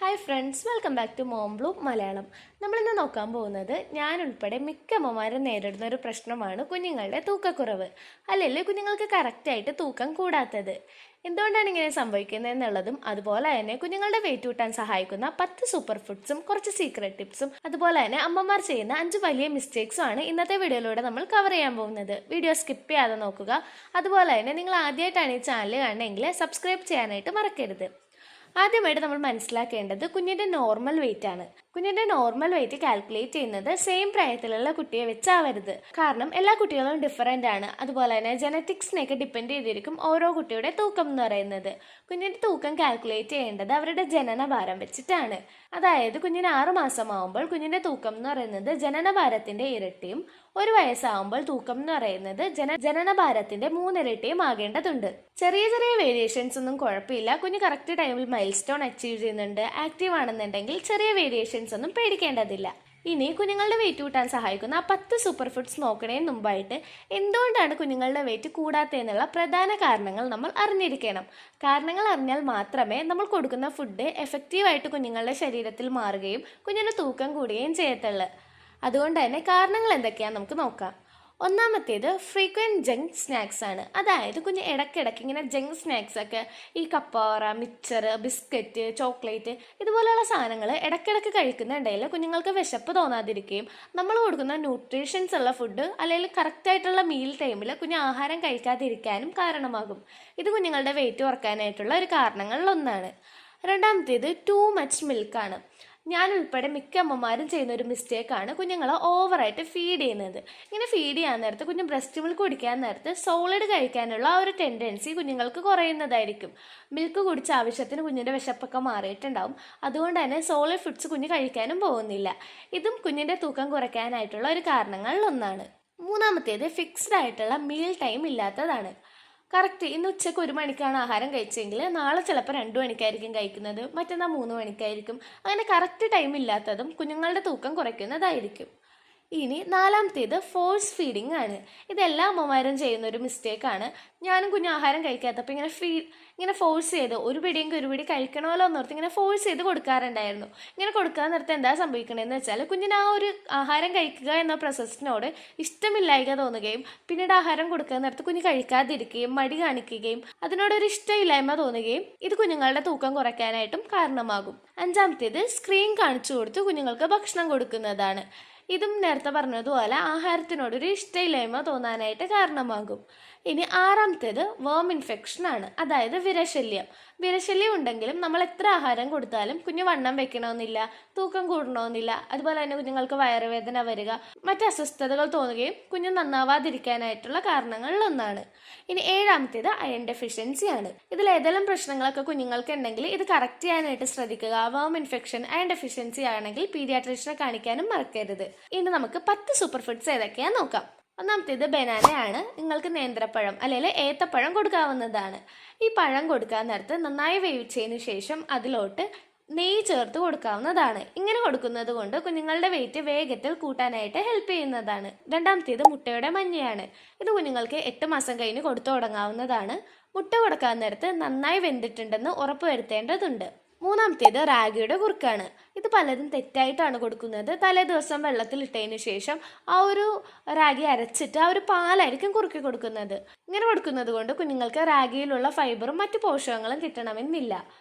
Hi friends, welcome back to mom blue Malayalam. നമ്മളിന്ന് നോക്കാൻ പോകുന്നത് ഞാൻ ഉൾപ്പെടെ മിക്ക അമ്മമാരും നേരിടുന്ന ഒരു പ്രശ്നമാണ് കുഞ്ഞുങ്ങളുടെ തൂക്കക്കുറവ്, അല്ലെങ്കിൽ കുഞ്ഞുങ്ങൾക്ക് കറക്റ്റായിട്ട് തൂക്കം കൂടാത്തത്. എന്തുകൊണ്ടാണ് ഇങ്ങനെ സംഭവിക്കുന്നത് എന്നുള്ളതും അതുപോലെ തന്നെ കുഞ്ഞുങ്ങളുടെ വെയിറ്റ് കൂട്ടാൻ സഹായിക്കുന്ന 10 സൂപ്പർ ഫുഡ്സും കുറച്ച് സീക്രട്ട് ടിപ്സും അതുപോലെ തന്നെ അമ്മമാർ ചെയ്യുന്ന 5 വലിയ മിസ്റ്റേക്സും ആണ് ഇന്നത്തെ വീഡിയോയിലൂടെ നമ്മൾ കവർ ചെയ്യാൻ പോകുന്നത്. വീഡിയോ സ്കിപ്പ് ചെയ്യാതെ നോക്കുക. അതുപോലെ തന്നെ നിങ്ങൾ ആദ്യമായിട്ടാണ് ഈ ചാനൽ കാണണമെങ്കിൽ സബ്സ്ക്രൈബ് ചെയ്യാനായിട്ട് മറക്കരുത്. ആദ്യമായിട്ട് നമ്മൾ മനസ്സിലാക്കേണ്ടത് കുഞ്ഞിൻ്റെ നോർമൽ വെയിറ്റ് ആണ്. കുഞ്ഞിൻ്റെ നോർമൽ വെയിറ്റ് കാൽക്കുലേറ്റ് ചെയ്യുന്നത് സെയിം പ്രായത്തിലുള്ള കുട്ടിയെ വെച്ചാവരുത്. കാരണം എല്ലാ കുട്ടികളും ഡിഫറൻ്റ് ആണ്. അതുപോലെ തന്നെ ജനറ്റിക്സിനെയൊക്കെ ഡിപ്പെൻഡ് ചെയ്തിരിക്കും ഓരോ കുട്ടിയുടെ തൂക്കം എന്ന് പറയുന്നത്. കുഞ്ഞിൻ്റെ തൂക്കം കാൽക്കുലേറ്റ് ചെയ്യേണ്ടത് അവരുടെ ജനനഭാരം വെച്ചിട്ടാണ്. അതായത് കുഞ്ഞിന് 6 മാസമാകുമ്പോൾ കുഞ്ഞിൻ്റെ തൂക്കം എന്ന് പറയുന്നത് ജനനഭാരത്തിൻ്റെ ഇരട്ടിയും 1 വയസ്സാകുമ്പോൾ തൂക്കം എന്ന് പറയുന്നത് ജനനഭാരത്തിന്റെ 3 ഇരട്ടിയും ആകേണ്ടതുണ്ട്. ചെറിയ ചെറിയ വേരിയേഷൻസ് ഒന്നും കുഴപ്പമില്ല. കുഞ്ഞ് കറക്റ്റ് ടൈമിൽ മൈൽ സ്റ്റോൺ അച്ചീവ് ചെയ്യുന്നുണ്ട്, ആക്റ്റീവ് ആണെന്നുണ്ടെങ്കിൽ ചെറിയ വേരിയേഷൻസ് ഒന്നും പേടിക്കേണ്ടതില്ല. ഇനി കുഞ്ഞുങ്ങളുടെ വെയിറ്റ് കൂട്ടാൻ സഹായിക്കുന്ന 10 സൂപ്പർ ഫുഡ്സ് നോക്കണതിന് മുമ്പായിട്ട് എന്തുകൊണ്ടാണ് കുഞ്ഞുങ്ങളുടെ വെയിറ്റ് കൂടാത്തതെന്നുള്ള പ്രധാന കാരണങ്ങൾ നമ്മൾ അറിഞ്ഞിരിക്കണം. കാരണങ്ങൾ അറിഞ്ഞാൽ മാത്രമേ നമ്മൾ കൊടുക്കുന്ന ഫുഡ് എഫക്റ്റീവായിട്ട് കുഞ്ഞുങ്ങളുടെ ശരീരത്തിൽ മാറുകയും കുഞ്ഞിന് തൂക്കം കൂടുകയും ചെയ്യത്തുള്ളൂ. അതുകൊണ്ട് തന്നെ കാരണങ്ങൾ എന്തൊക്കെയാണെന്ന് നമുക്ക് നോക്കാം. ഒന്നാമത്തേത് ഫ്രീക്വൻറ്റ് ജങ്ക് സ്നാക്സ് ആണ്. അതായത് കുഞ്ഞ് ഇടയ്ക്കിടയ്ക്ക് ഇങ്ങനെ ജങ്ക് സ്നാക്സ് ഒക്കെ, ഈ കപ്പാറ, മിക്സർ, ബിസ്ക്കറ്റ്, ചോക്ലേറ്റ് ഇതുപോലെയുള്ള സാധനങ്ങൾ ഇടയ്ക്കിടയ്ക്ക് കഴിക്കുന്നുണ്ടെങ്കിൽ കുഞ്ഞുങ്ങൾക്ക് വിശപ്പ് തോന്നാതിരിക്കുകയും നമ്മൾ കൊടുക്കുന്ന ന്യൂട്രീഷൻസ് ഉള്ള ഫുഡ് അല്ലെങ്കിൽ കറക്റ്റായിട്ടുള്ള മീൽ ടൈമിൽ കുഞ്ഞ് ആഹാരം കഴിക്കാതിരിക്കാനും കാരണമാകും. ഇത് കുഞ്ഞുങ്ങളുടെ വെയിറ്റ് കുറയ്ക്കാനായിട്ടുള്ള ഒരു കാരണങ്ങളിലൊന്നാണ്. രണ്ടാമത്തേത് ടൂ മച്ച് മിൽക്കാണ്. ഞാൻ ഉൾപ്പെടെ മിക്ക അമ്മമാരും ചെയ്യുന്ന ഒരു മിസ്റ്റേക്കാണ് കുഞ്ഞുങ്ങളെ ഓവറായിട്ട് ഫീഡ് ചെയ്യുന്നത്. ഇങ്ങനെ ഫീഡ് ചെയ്യാൻ നേരത്ത് കുഞ്ഞ് ബ്രസ്റ്റ് മിൽക്ക് കുടിക്കാൻ നേരത്ത് സോളിഡ് കഴിക്കാനുള്ള ആ ഒരു ടെൻഡൻസി കുഞ്ഞുങ്ങൾക്ക് കുറയുന്നതായിരിക്കും. മിൽക്ക് കുടിച്ച ആവശ്യത്തിന് കുഞ്ഞിൻ്റെ വിശപ്പൊക്കെ മാറിയിട്ടുണ്ടാവും. അതുകൊണ്ട് തന്നെ സോളിഡ് ഫുഡ്സ് കുഞ്ഞ് കഴിക്കാനും പോകുന്നില്ല. ഇതും കുഞ്ഞിൻ്റെ തൂക്കം കുറയ്ക്കാനായിട്ടുള്ള ഒരു കാരണങ്ങളിൽ ഒന്നാണ്. മൂന്നാമത്തേത് ഫിക്സ്ഡ് ആയിട്ടുള്ള മീൽ ടൈം ഇല്ലാത്തതാണ്. കറക്റ്റ് ഇന്ന് ഉച്ചയ്ക്ക് 1 മണിക്കാണ് ആഹാരം കഴിച്ചെങ്കിൽ നാളെ ചിലപ്പോൾ 2 മണിക്കായിരിക്കും കഴിക്കുന്നത്, മറ്റന്നാൾ 3 മണിക്കായിരിക്കും. അങ്ങനെ കറക്റ്റ് ടൈം ഇല്ലാത്തതും കുഞ്ഞുങ്ങളുടെ തൂക്കം കുറയ്ക്കുന്നതായിരിക്കും. ഇനി നാലാമത്തേത് ഫോഴ്സ് ഫീഡിങ് ആണ്. ഇതെല്ലാ അമ്മമാരും ചെയ്യുന്ന ഒരു മിസ്റ്റേക്കാണ്. ഞാനും കുഞ്ഞ് ആഹാരം കഴിക്കാത്തപ്പോൾ ഇങ്ങനെ ഫോഴ്സ് ചെയ്ത് ഒരു പിടിയെങ്കിൽ ഒരു പിടി കഴിക്കണമല്ലോ എന്നോർത്ത് ഇങ്ങനെ ഫോഴ്സ് ചെയ്ത് കൊടുക്കാറുണ്ടായിരുന്നു. ഇങ്ങനെ കൊടുക്കാൻ നേരത്തെ എന്താ സംഭവിക്കണമെന്ന് വെച്ചാൽ കുഞ്ഞിന് ആ ഒരു ആഹാരം കഴിക്കുക എന്ന പ്രോസസ്സിനോട് ഇഷ്ടമില്ലായ്ക തോന്നുകയും പിന്നീട് ആഹാരം കൊടുക്കാൻ നേരത്ത് കുഞ്ഞ് കഴിക്കാതിരിക്കുകയും മടി കാണിക്കുകയും അതിനോടൊരു ഇഷ്ടമില്ലായ്മ തോന്നുകയും ഇത് കുഞ്ഞുങ്ങളുടെ തൂക്കം കുറയ്ക്കാനായിട്ടും കാരണമാകും. അഞ്ചാമത്തേത് സ്ക്രീൻ കാണിച്ചു കൊടുത്ത് കുഞ്ഞുങ്ങൾക്ക് ഭക്ഷണം കൊടുക്കുന്നതാണ്. ഇതും നേരത്തെ പറഞ്ഞതുപോലെ ആഹാരത്തിനോടൊരു ഇഷ്ടമില്ലായ്മ തോന്നാനായിട്ട് കാരണമാകും. ഇനി ആറാമത്തേത് വേം ഇൻഫെക്ഷൻ ആണ്. അതായത് വിരശല്യം ഉണ്ടെങ്കിലും നമ്മൾ എത്ര ആഹാരം കൊടുത്താലും കുഞ്ഞ് വണ്ണം വെക്കണമെന്നില്ല, തൂക്കം കൂടണമെന്നില്ല. അതുപോലെ തന്നെ കുഞ്ഞുങ്ങൾക്ക് വയറുവേദന വരിക, മറ്റ് അസ്വസ്ഥതകൾ തോന്നുകയും കുഞ്ഞ് നന്നാവാതിരിക്കാനായിട്ടുള്ള കാരണങ്ങളിലൊന്നാണ്. ഇനി ഏഴാമത്തേത് അയൺ ഡെഫിഷ്യൻസി ആണ്. ഇതിൽ ഏതെങ്കിലും പ്രശ്നങ്ങളൊക്കെ കുഞ്ഞുങ്ങൾക്ക് ഉണ്ടെങ്കിൽ ഇത് കറക്റ്റ് ചെയ്യാനായിട്ട് ശ്രദ്ധിക്കുക. വേം ഇൻഫെക്ഷൻ, അയൺ ഡെഫിഷ്യൻസി ആണെങ്കിൽ പീഡിയാട്രീഷ്യനെ കാണിക്കാനും മറക്കരുത്. ഇനി നമുക്ക് 10 സൂപ്പർ ഫുഡ്സ് ഏതൊക്കെയാണെന്ന് നോക്കാം. ഒന്നാമത്തേത് ബനാനയാണ്. നിങ്ങൾക്ക് നേന്ത്രപ്പഴം അല്ലെങ്കിൽ ഏത്തപ്പഴം കൊടുക്കാവുന്നതാണ്. ഈ പഴം കൊടുക്കാൻ നേരത്ത് നന്നായി വേവിച്ചതിന് ശേഷം അതിലോട്ട് നെയ്യ് ചേർത്ത് കൊടുക്കാവുന്നതാണ്. ഇങ്ങനെ കൊടുക്കുന്നത് കൊണ്ട് കുഞ്ഞുങ്ങളുടെ വെയിറ്റ് വേഗത്തിൽ കൂട്ടാനായിട്ട് ഹെൽപ്പ് ചെയ്യുന്നതാണ്. രണ്ടാമത്തേത് മുട്ടയുടെ മഞ്ഞയാണ്. ഇത് കുഞ്ഞുങ്ങൾക്ക് 8 മാസം കഴിഞ്ഞ് കൊടുത്തു തുടങ്ങാവുന്നതാണ്. മുട്ട കൊടുക്കാൻ നേരത്ത് നന്നായി വെന്തിട്ടുണ്ടെന്ന് ഉറപ്പ് വരുത്തേണ്ടതുണ്ട്. മൂന്നാമത്തേത് റാഗിയുടെ കുറുക്കാണ്. ഇത് പലരും തെറ്റായിട്ടാണ് കൊടുക്കുന്നത്. തലേ ദിവസം വെള്ളത്തിൽ ഇട്ടതിന് ശേഷം ആ ഒരു റാഗി അരച്ചിട്ട് ആ ഒരു പാലായിരിക്കും കുറുക്കി കൊടുക്കുന്നത്. ഇങ്ങനെ കൊടുക്കുന്നത് കൊണ്ട് കുഞ്ഞുങ്ങൾക്ക് റാഗിയിലുള്ള ഫൈബറും മറ്റു പോഷകങ്ങളും കിട്ടണമെന്നില്ല.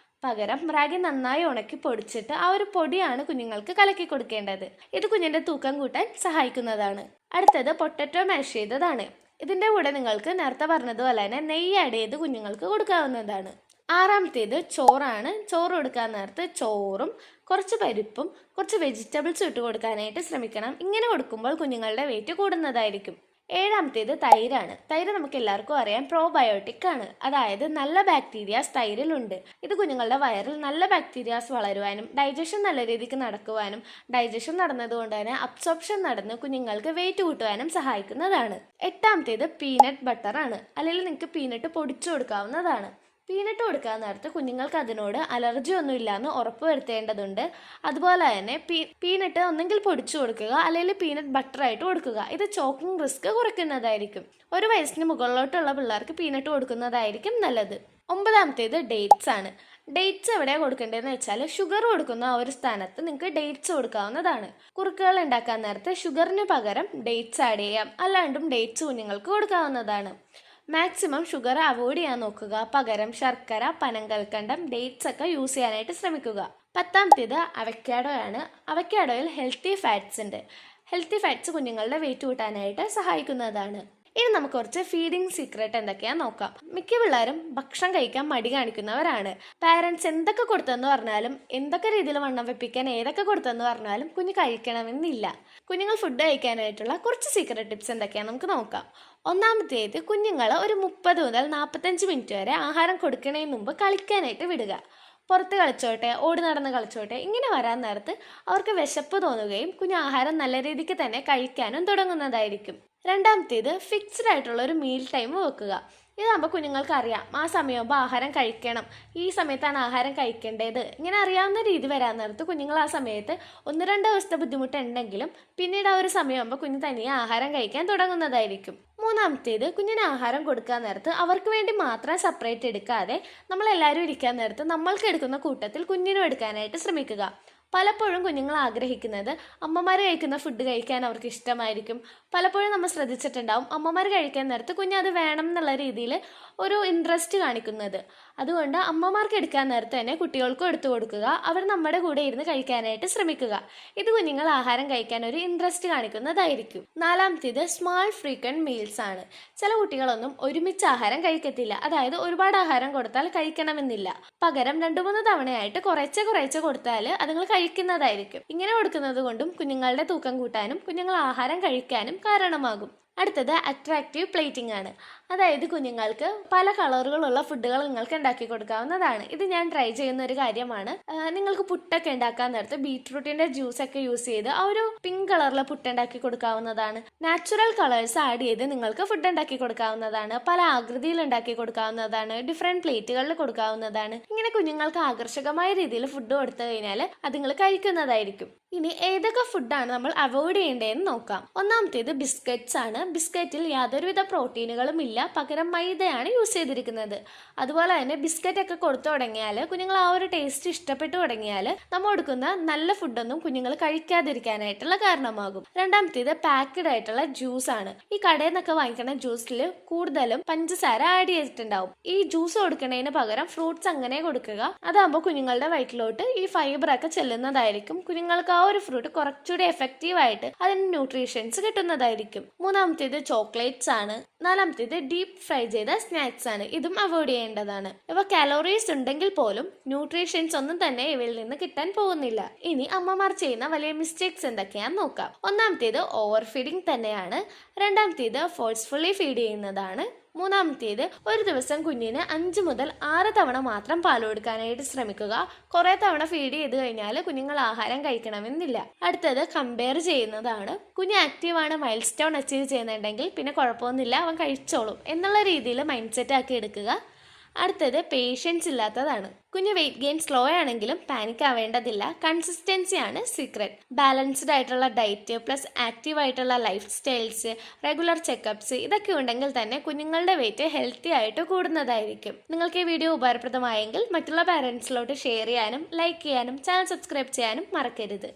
പകരം റാഗി നന്നായി ഉണക്കി പൊടിച്ചിട്ട് ആ ഒരു പൊടിയാണ് കുഞ്ഞുങ്ങൾക്ക് കലക്കി കൊടുക്കേണ്ടത്. ഇത് കുഞ്ഞിൻ്റെ തൂക്കം കൂട്ടാൻ സഹായിക്കുന്നതാണ്. അടുത്തത് പൊട്ടറ്റോ മാഷ് ചെയ്തതാണ്. ഇതിൻ്റെ കൂടെ നിങ്ങൾക്ക് നേരത്തെ പറഞ്ഞതുപോലെ തന്നെ നെയ്യ് ആഡ് ചെയ്ത് കുഞ്ഞുങ്ങൾക്ക് കൊടുക്കാവുന്നതാണ്. ആറാമത്തേത് ചോറാണ്. ചോറ് കൊടുക്കാൻ നേരത്ത് ചോറും കുറച്ച് പരിപ്പും കുറച്ച് വെജിറ്റബിൾസും ഇട്ട് കൊടുക്കാനായിട്ട് ശ്രമിക്കണം. ഇങ്ങനെ കൊടുക്കുമ്പോൾ കുഞ്ഞുങ്ങളുടെ വെയിറ്റ് കൂടുന്നതായിരിക്കും. ഏഴാമത്തേത് തൈരാണ്. തൈര് നമുക്ക് എല്ലാവർക്കും അറിയാം പ്രോബയോട്ടിക് ആണ്. അതായത് നല്ല ബാക്ടീരിയാസ് തൈരിലുണ്ട്. ഇത് കുഞ്ഞുങ്ങളുടെ വയറിൽ നല്ല ബാക്ടീരിയാസ് വളരുവാനും ഡൈജഷൻ നല്ല രീതിക്ക് നടക്കുവാനും ഡൈജഷൻ നടന്നതുകൊണ്ട് തന്നെ അബ്സോർപ്ഷൻ നടന്ന് കുഞ്ഞുങ്ങൾക്ക് വെയിറ്റ് കൂട്ടുവാനും സഹായിക്കുന്നതാണ്. എട്ടാമത്തേത് പീനട്ട് ബട്ടർ ആണ്. അല്ലെങ്കിൽ നിങ്ങൾക്ക് പീനട്ട് പൊടിച്ചു കൊടുക്കാവുന്നതാണ്. പീനട്ട് കൊടുക്കാൻ നേരത്ത് കുഞ്ഞുങ്ങൾക്ക് അതിനോട് അലർജി ഒന്നും ഇല്ലാന്ന് ഉറപ്പ് വരുത്തേണ്ടതുണ്ട്. അതുപോലെ തന്നെ പീനട്ട് ഒന്നെങ്കിൽ പൊടിച്ചു കൊടുക്കുക അല്ലെങ്കിൽ പീനട്ട് ബട്ടറായിട്ട് കൊടുക്കുക. ഇത് ചോക്കിംഗ് റിസ്ക് കുറയ്ക്കുന്നതായിരിക്കും. 1 വയസ്സിന് മുകളിലോട്ടുള്ള പിള്ളേർക്ക് പീനട്ട് കൊടുക്കുന്നതായിരിക്കും നല്ലത്. ഒമ്പതാമത്തേത് ഡേറ്റ്സ് ആണ്. ഡേറ്റ്സ് എവിടെയാണ് കൊടുക്കേണ്ടതെന്ന് വെച്ചാൽ ഷുഗർ കൊടുക്കുന്ന ആ ഒരു സ്ഥാനത്ത് നിങ്ങൾക്ക് ഡേറ്റ്സ് കൊടുക്കാവുന്നതാണ്. കുറുക്കുകൾ ഉണ്ടാക്കാൻ നേരത്ത് ഷുഗറിന് പകരം ഡേറ്റ്സ് ആഡ് ചെയ്യാം, അല്ലാണ്ടും ഡേറ്റ്സ് കുഞ്ഞുങ്ങൾക്ക് കൊടുക്കാവുന്നതാണ്. മാക്സിമം ഷുഗർ അവോയ്ഡ് ചെയ്യാൻ നോക്കുക. പകരം ശർക്കര, പനങ്കൽക്കണ്ടം, ഡേറ്റ്സ് ഒക്കെ യൂസ് ചെയ്യാനായിട്ട് ശ്രമിക്കുക. 10ാമത്തേത് അവക്കാഡോ ആണ്. അവക്കാഡോയിൽ ഹെൽത്തി ഫാറ്റ്സ് ഉണ്ട്. ഹെൽത്തി ഫാറ്റ്സ് കുഞ്ഞുങ്ങളുടെ വെയിറ്റ് കൂട്ടാനായിട്ട് സഹായിക്കുന്നതാണ്. ഇനി നമുക്ക് കുറച്ച് ഫീഡിങ് സീക്രട്ട് എന്തൊക്കെയാണെന്ന് നോക്കാം. മിക്ക പിള്ളേരും ഭക്ഷണം കഴിക്കാൻ മടി കാണിക്കുന്നവരാണ്. പാരൻസ് എന്തൊക്കെ കൊടുത്തെന്ന് പറഞ്ഞാലും, എന്തൊക്കെ രീതിയിൽ വണ്ണം വെപ്പിക്കാൻ ഏതൊക്കെ കൊടുത്തെന്ന് പറഞ്ഞാലും കുഞ്ഞ് കഴിക്കണമെന്നില്ല. കുഞ്ഞുങ്ങൾ ഫുഡ് കഴിക്കാനായിട്ടുള്ള കുറച്ച് സീക്രട്ട് ടിപ്സ് എന്തൊക്കെയാണെന്ന് നമുക്ക് നോക്കാം. ഒന്നാമത്തേത്, കുഞ്ഞുങ്ങൾ ഒരു 30 മുതൽ 45 മിനിറ്റ് വരെ ആഹാരം കൊടുക്കുന്നതിന് മുമ്പ് കളിക്കാനായിട്ട് വിടുക. പുറത്ത് കളിച്ചോട്ടെ, ഓടി നടന്ന് കളിച്ചോട്ടെ. ഇങ്ങനെ വരാൻ നേരത്ത് അവർക്ക് വിശപ്പ് തോന്നുകയും കുഞ്ഞ് ആഹാരം നല്ല രീതിക്ക് തന്നെ കഴിക്കാനും തുടങ്ങുന്നതായിരിക്കും. രണ്ടാമത്തേത്, ഫിക്സ്ഡ് ആയിട്ടുള്ള ഒരു മീൽ ടൈം വെക്കുക. ഇതാകുമ്പോൾ കുഞ്ഞുങ്ങൾക്ക് അറിയാം ആ സമയമാകുമ്പോൾ ആഹാരം കഴിക്കണം, ഈ സമയത്താണ് ആഹാരം കഴിക്കേണ്ടത്. ഇങ്ങനെ അറിയാവുന്ന രീതി വരാൻ നേരത്ത് കുഞ്ഞുങ്ങൾ ആ സമയത്ത് 1-2 ദിവസത്തെ ബുദ്ധിമുട്ടുണ്ടെങ്കിലും പിന്നീട് ആ ഒരു സമയമാകുമ്പോൾ കുഞ്ഞ് തനിയെ ആഹാരം കഴിക്കാൻ തുടങ്ങുന്നതായിരിക്കും. മൂന്നാമത്തേത്, കുഞ്ഞിന് ആഹാരം കൊടുക്കാൻ നേരത്ത് അവർക്ക് വേണ്ടി മാത്രം സെപ്പറേറ്റ് എടുക്കാതെ നമ്മളെല്ലാവരും ഇരിക്കാൻ നേരത്ത് നമ്മൾക്ക് എടുക്കുന്ന കൂട്ടത്തിൽ കുഞ്ഞിനും എടുക്കാനായിട്ട് ശ്രമിക്കുക. പലപ്പോഴും കുഞ്ഞുങ്ങൾ ആഗ്രഹിക്കുന്നത് അമ്മമാർ കഴിക്കുന്ന ഫുഡ് കഴിക്കാൻ അവർക്ക് ഇഷ്ടമായിരിക്കും. പലപ്പോഴും നമ്മൾ ശ്രദ്ധിച്ചിട്ടുണ്ടാവും അമ്മമാർ കഴിക്കാൻ നേരത്ത് കുഞ്ഞ് അത് വേണം എന്നുള്ള രീതിയിൽ ഒരു ഇൻട്രസ്റ്റ് കാണിക്കുന്നത്. അതുകൊണ്ട് അമ്മമാർക്ക് എടുക്കാൻ നേരത്ത് തന്നെ കുട്ടികൾക്കും എടുത്തു കൊടുക്കുക. അവർ നമ്മുടെ കൂടെ ഇരുന്ന് കഴിക്കാനായിട്ട് ശ്രമിക്കുക. ഇത് കുഞ്ഞുങ്ങൾ ആഹാരം കഴിക്കാൻ ഒരു ഇൻട്രസ്റ്റ് കാണിക്കുന്നതായിരിക്കും. നാലാമത്തേത്, സ്മാൾ ഫ്രീക്വൻറ്റ് മീൽസ് ആണ്. ചില കുട്ടികളൊന്നും ഒരുമിച്ച് ആഹാരം കഴിക്കത്തില്ല. അതായത് ഒരുപാട് ആഹാരം കൊടുത്താൽ കഴിക്കണമെന്നില്ല. പകരം 2-3 തവണയായിട്ട് കുറേശ്ശെ കൊടുത്താൽ അതുങ്ങൾ കഴിക്കുന്നതായിരിക്കും. ഇങ്ങനെ കൊടുക്കുന്നത് കൊണ്ടും കുഞ്ഞുങ്ങളുടെ തൂക്കം കൂട്ടാനും കുഞ്ഞുങ്ങൾ ആഹാരം കഴിക്കാനും കാരണമാകും. അടുത്തത്, അട്രാക്റ്റീവ് പ്ലേറ്റിംഗ് ആണ്. അതായത് കുഞ്ഞുങ്ങൾക്ക് പല കളറുകളുള്ള ഫുഡുകൾ നിങ്ങൾക്ക് ഉണ്ടാക്കി കൊടുക്കാവുന്നതാണ്. ഇത് ഞാൻ ട്രൈ ചെയ്യുന്ന ഒരു കാര്യമാണ്. നിങ്ങൾക്ക് പുട്ടൊക്കെ ഉണ്ടാക്കാൻ നേരത്ത് ബീറ്റ്റൂട്ടിന്റെ ജ്യൂസ് ഒക്കെ യൂസ് ചെയ്ത് ആ ഒരു പിങ്ക് കളറിലെ പുട്ട് ഉണ്ടാക്കി കൊടുക്കാവുന്നതാണ്. നാച്ചുറൽ കളേഴ്സ് ആഡ് ചെയ്ത് നിങ്ങൾക്ക് ഫുഡ് ഉണ്ടാക്കി കൊടുക്കാവുന്നതാണ്. പല ആകൃതിയിൽ ഉണ്ടാക്കി കൊടുക്കാവുന്നതാണ്. ഡിഫറെന്റ് പ്ലേറ്റുകളിൽ കൊടുക്കാവുന്നതാണ്. ഇങ്ങനെ കുഞ്ഞുങ്ങൾക്ക് ആകർഷകമായ രീതിയിൽ ഫുഡ് കൊടുത്തു കഴിഞ്ഞാൽ അത് നിങ്ങൾ കഴിക്കുന്നതായിരിക്കും. ഇനി ഏതൊക്കെ ഫുഡാണ് നമ്മൾ അവോയ്ഡ് ചെയ്യേണ്ടതെന്ന് നോക്കാം. ഒന്നാമത്തേത്, ബിസ്ക്കറ്റ്സ് ആണ്. ബിസ്ക്കറ്റിൽ യാതൊരുവിധ പ്രോട്ടീനുകളും ഇല്ല, പകരം മൈദയാണ് യൂസ് ചെയ്തിരിക്കുന്നത്. അതുപോലെ തന്നെ ബിസ്ക്കറ്റ് ഒക്കെ കൊടുത്തു തുടങ്ങിയാൽ കുഞ്ഞുങ്ങൾ ആ ഒരു ടേസ്റ്റ് ഇഷ്ടപ്പെട്ടു തുടങ്ങിയാൽ നമ്മൾ കൊടുക്കുന്ന നല്ല ഫുഡൊന്നും കുഞ്ഞുങ്ങൾ കഴിക്കാതിരിക്കാനായിട്ടുള്ള കാരണമാകും. രണ്ടാമത്തേത്, പാക്ക്ഡ് ആയിട്ടുള്ള ജ്യൂസ് ആണ്. ഈ കടയിൽ നിന്നൊക്കെ വാങ്ങിക്കുന്ന ജ്യൂസിൽ കൂടുതലും പഞ്ചസാര ആഡ് ചെയ്തിട്ടുണ്ടാവും. ഈ ജ്യൂസ് കൊടുക്കുന്നതിന് പകരം ഫ്രൂട്ട്സ് അങ്ങനെ കൊടുക്കുക. അതാകുമ്പോൾ കുഞ്ഞുങ്ങളുടെ വയറ്റിലോട്ട് ഈ ഫൈബർ ഒക്കെ ചെല്ലുന്നതായിരിക്കും. കുഞ്ഞുങ്ങൾക്ക് ആ ഒരു ഫ്രൂട്ട് കുറച്ചുകൂടി എഫക്റ്റീവ് ആയിട്ട് അതിന് ന്യൂട്രീഷ്യൻസ് കിട്ടുന്നതായിരിക്കും. മൂന്നാമത്തേത്, ചോക്ലേറ്റ്സ് ആണ്. നാലാമത്തേത്, ഡീപ്പ് ഫ്രൈ ചെയ്ത സ്നാക്സ് ആണ്. ഇതും അവോയ്ഡ് ചെയ്യേണ്ടതാണ്. ഇവ കാലോറീസ് ഉണ്ടെങ്കിൽ പോലും ന്യൂട്രീഷ്യൻസ് ഒന്നും തന്നെ ഇവയിൽ നിന്ന് കിട്ടാൻ പോകുന്നില്ല. ഇനി അമ്മമാർ ചെയ്യുന്ന വലിയ മിസ്റ്റേക്സ് എന്തൊക്കെയാണെന്ന് നോക്കാം. ഒന്നാമത്തേത്, ഓവർ ഫീഡിങ് തന്നെയാണ്. രണ്ടാമത്തേത്, ഫോഴ്സ്ഫുള്ളി ഫീഡ് ചെയ്യുന്നതാണ്. മൂന്നാമത്തേത്, ഒരു ദിവസം കുഞ്ഞിന് 5 മുതൽ 6 തവണ മാത്രം പാൽ കൊടുക്കാനായിട്ട് ശ്രമിക്കുക. കുറെ തവണ ഫീഡ് ചെയ്ത് കഴിഞ്ഞാൽ കുഞ്ഞുങ്ങൾ ആഹാരം കഴിക്കണമെന്നില്ല. അടുത്തത്, കമ്പയർ ചെയ്യുന്നതാണ്. കുഞ്ഞ് ആക്റ്റീവാണ്, മൈൽ സ്റ്റോൺ അച്ചീവ് ചെയ്യുന്നുണ്ടെങ്കിൽ പിന്നെ കുഴപ്പമൊന്നുമില്ല, അവൻ കഴിച്ചോളും എന്നുള്ള രീതിയിൽ മൈൻഡ് സെറ്റ് ആക്കി എടുക്കുക. അടുത്തത്, പേഷ്യൻസ് ഇല്ലാത്തതാണ്. കുഞ്ഞ് വെയിറ്റ് ഗെയിൻ സ്ലോ ആണെങ്കിലും പാനിക് ആവേണ്ടതില്ല. കൺസിസ്റ്റൻസിയാണ് സീക്രട്ട്. ബാലൻസ്ഡ് ആയിട്ടുള്ള ഡയറ്റ് പ്ലസ് ആക്റ്റീവ് ആയിട്ടുള്ള ലൈഫ് സ്റ്റൈൽസ്, റെഗുലർ ചെക്കപ്സ് ഇതൊക്കെ ഉണ്ടെങ്കിൽ തന്നെ കുഞ്ഞുങ്ങളുടെ വെയിറ്റ് ഹെൽത്തി ആയിട്ട് കൂടുന്നതായിരിക്കും. നിങ്ങൾക്ക് ഈ വീഡിയോ ഉപകാരപ്രദമായെങ്കിൽ മറ്റുള്ള പാരൻസിലോട്ട് ഷെയർ ചെയ്യാനും ലൈക്ക് ചെയ്യാനും ചാനൽ സബ്സ്ക്രൈബ് ചെയ്യാനും മറക്കരുത്.